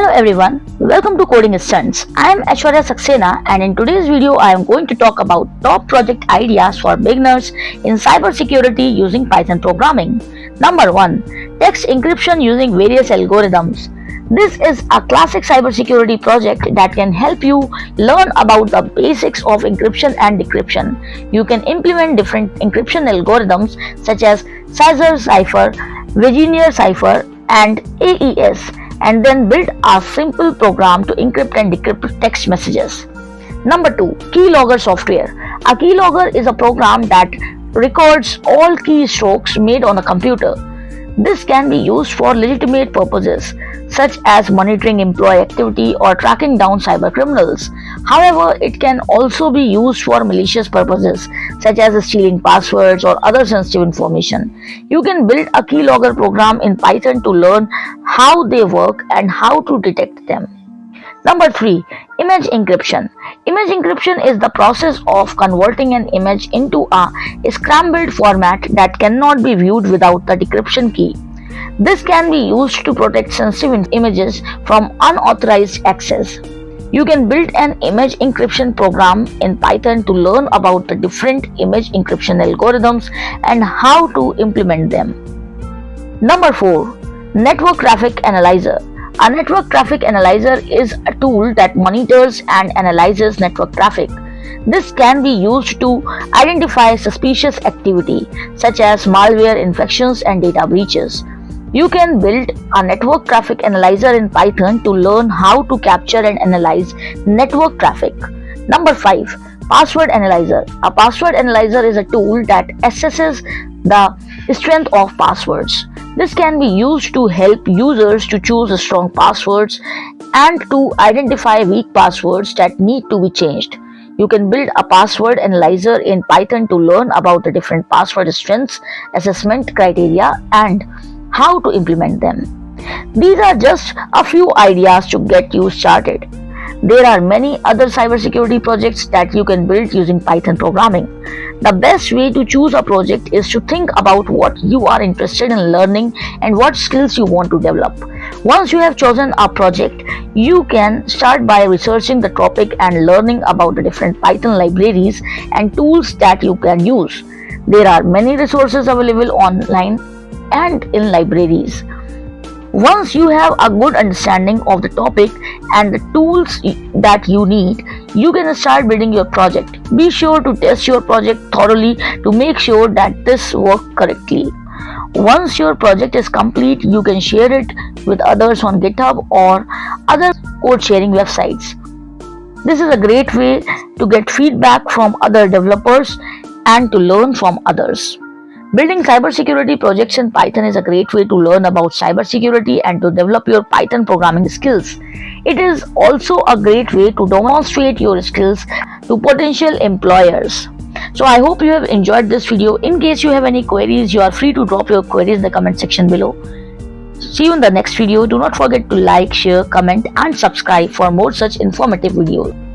Hello everyone, welcome to Coding Stunts. I am Aishwarya Saxena and in today's video I am going to talk about top project ideas for beginners in cybersecurity using Python programming. Number 1. Text encryption using various algorithms. This is a classic cybersecurity project that can help you learn about the basics of encryption and decryption. You can implement different encryption algorithms such as Caesar cipher, Virginia cipher, and AES, and then build a simple program to encrypt and decrypt text messages. Number 2. Keylogger software. A keylogger is a program that records all keystrokes made on a computer. This can be used for legitimate purposes such as monitoring employee activity or tracking down cybercriminals. However, it can also be used for malicious purposes such as stealing passwords or other sensitive information. You can build a keylogger program in Python to learn how they work and how to detect them. Number 3. Image encryption. Image encryption is the process of converting an image into a scrambled format that cannot be viewed without the decryption key. This can be used to protect sensitive images from unauthorized access. You can build an image encryption program in Python to learn about the different image encryption algorithms and how to implement them. Number 4. Network Traffic Analyzer. A network traffic analyzer is a tool that monitors and analyzes network traffic. This can be used to identify suspicious activity such as malware infections and data breaches. You can build a network traffic analyzer in Python to learn how to capture and analyze network traffic. Number 5. Password Analyzer. A password analyzer is a tool that assesses the strength of passwords. This can be used to help users to choose strong passwords and to identify weak passwords that need to be changed. You can build a password analyzer in Python to learn about the different password strengths, assessment criteria, and how to implement them. These are just a few ideas to get you started. There are many other cybersecurity projects that you can build using Python programming. The best way to choose a project is to think about what you are interested in learning and what skills you want to develop. Once you have chosen a project, you can start by researching the topic and learning about the different Python libraries and tools that you can use. There are many resources available online and in libraries. Once you have a good understanding of the topic and the tools that you need, you can start building your project. Be sure to test your project thoroughly to make sure that this works correctly. Once your project is complete, you can share it with others on GitHub or other code sharing websites. This is a great way to get feedback from other developers and to learn from others. Building cybersecurity projects in Python is a great way to learn about cybersecurity and to develop your Python programming skills. It is also a great way to demonstrate your skills to potential employers. So I hope you have enjoyed this video. In case you have any queries, you are free to drop your queries in the comment section below. See you in the next video. Do not forget to like, share, comment and subscribe for more such informative videos.